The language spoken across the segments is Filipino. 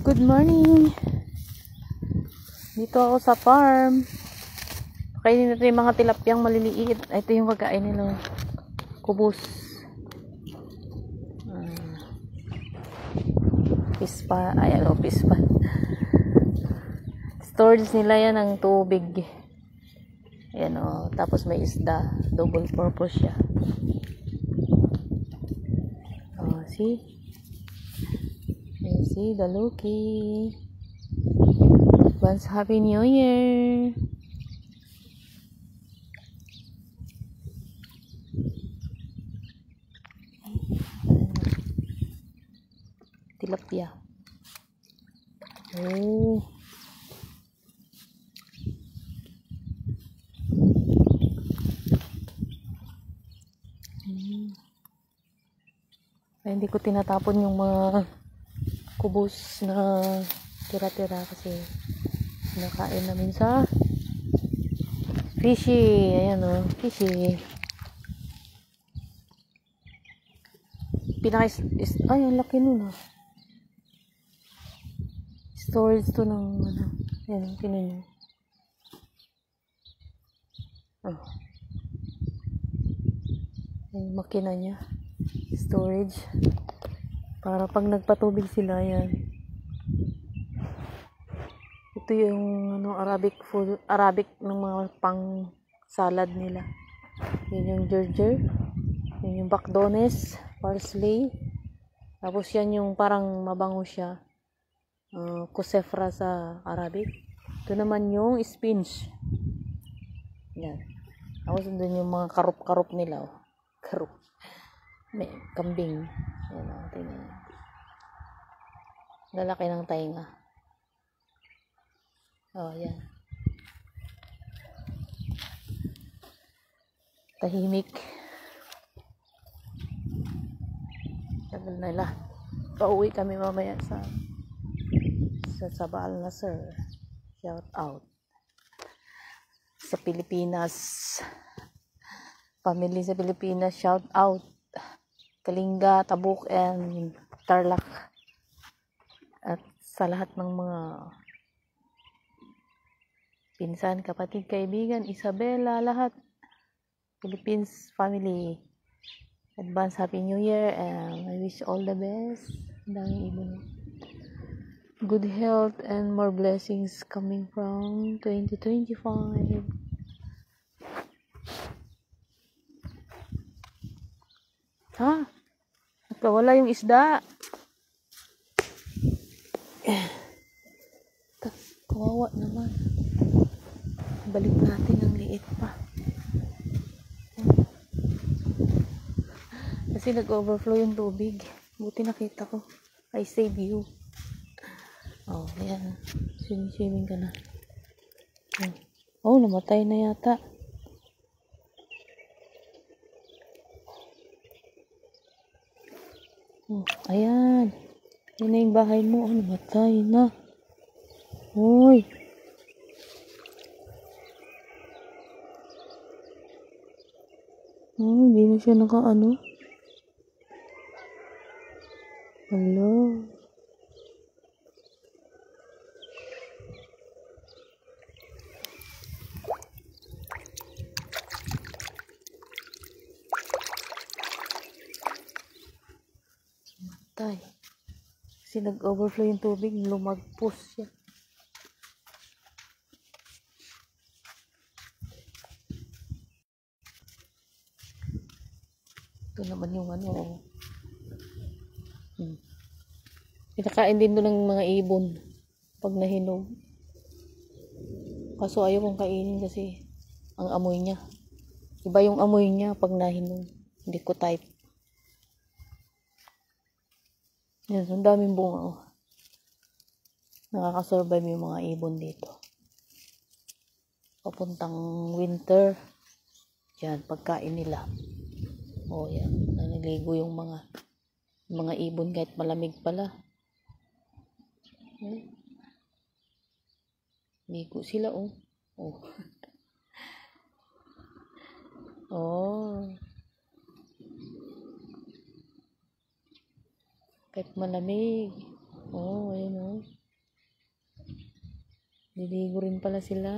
Good morning. Dito ako sa farm. Kainin natin yung mga tilapyang maliliit. Ito yung pagkain nila. Kubos. Pispa. Ay, ano, pispa. Storage nila yan ng tubig. Ayan o. Tapos may isda. Double purpose siya. See? You see the Loki. Once Happy New Year. Tilapia. Oh. Ay, hindi ko tinatapon yung mga kubos na tira-tira kasi nakain namin sa fishy. Ayan o, fishy. Ay, ang laki nun ah. Storage to ng ano. Ayan, tinan nyo. Yung makina niya. Storage. Para pag nagpatubig sila, yan. Ito yung ano, Arabic food, Arabic ng mga pang salad nila. Yan yung ginger. Yan yung bakdones, parsley. Tapos yan yung parang mabango siya. Kusefra sa Arabic. Ito naman yung spinach. Yan. Tapos doon yung mga karup-karup nila. Oh. Karup. May kambing. Yan o, tingnan nyo. Lalaki ng tainga. Oh, yan. Tahimik. Tagal nila. Pauwi kami mamaya sa Sabal na sir. Shout out. Sa Pilipinas. Family sa Pilipinas, shout out. Kalinga, Tabuk, and Tarlac. At sa lahat ng mga pinsan, kapatid, kaibigan, Isabela, lahat. Philippines family. Advance Happy New Year and I wish all the best. Daming ibon. Good health and more blessings coming from 2025. Ha? Nagkawala yung isda. Kawawa naman. Balik natin ang liit pa. Kasi nag-overflow yung tubig. Buti nakita ko. I save you. Oh, ayan. Swimming ka na. Oh, namatay na yata. Ayan. Yan na yung bahay mo. Oh, namatay na. Hoy. Hindi na siya naka-ano. Hello. Matay. Kasi nag-overflow yung tubig. Lumagpos siya. Ito naman yung ano. Pinakain din doon ng mga ibon pag nahinog. Kaso ayaw kong kainin kasi ang amoy niya. Iba yung amoy niya pag nahinog. Hindi ko type. Yan, ang daming bunga. Oh. Nakakasurvive yung mga ibon dito. Papuntang winter. Yan, pagkain nila. Oh, yan. Naliligo yung mga ibon kahit malamig pala. Ligo sila, oh. Oh. Oh. Kahit malamig. Oh, ayun, oh. Liligo rin pala sila.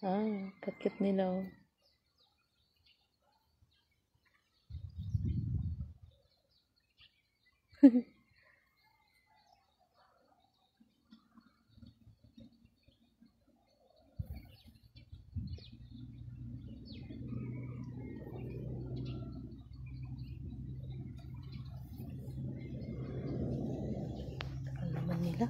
Ayan. Katkit nila oh. Alaman nila.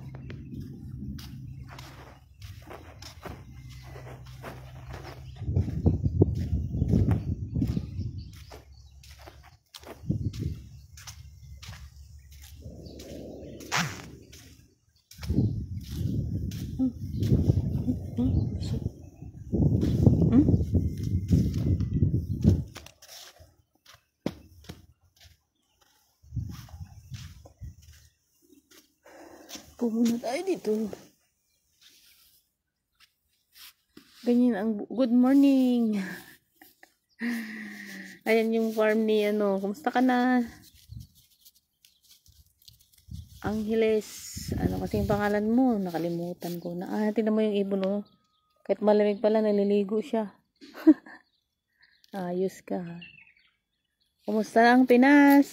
Pumunta tayo dito. Ganyan ang good morning. Ayan yung farm ni ano. Kumusta ka na? Angeles. Ano kasi yung pangalan mo? Nakalimutan ko na. Tingnan mo yung ibon oh. Kahit malamig pala, naliligo siya. Ayos ka. Kumusta ang Pinas?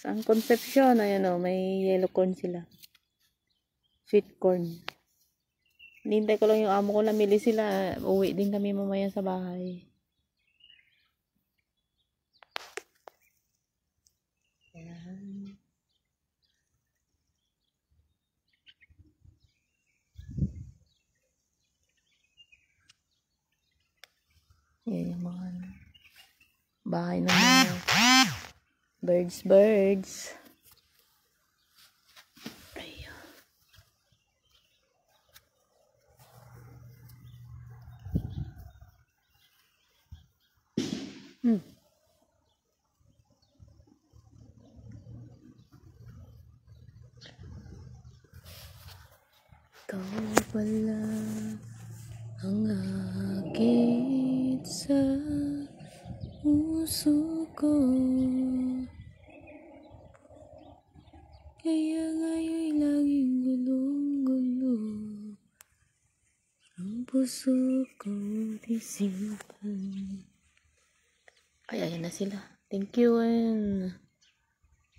Ang Concepcion. Ayan oh, may yellow corn sila. Sweet corn. Hinintay ko lang yung amo ko, namili sila. Uwi din kami mamaya sa bahay. Ayan. Ayan yung mga bahay ng mga birds. Ikaw pala ang agit sa puso ko, kaya ngayon'y laging gulong-gulo ang puso ko isipan. Ay, ayan na sila. Thank you and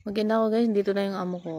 mag-ina ako guys, dito na yung amo ko.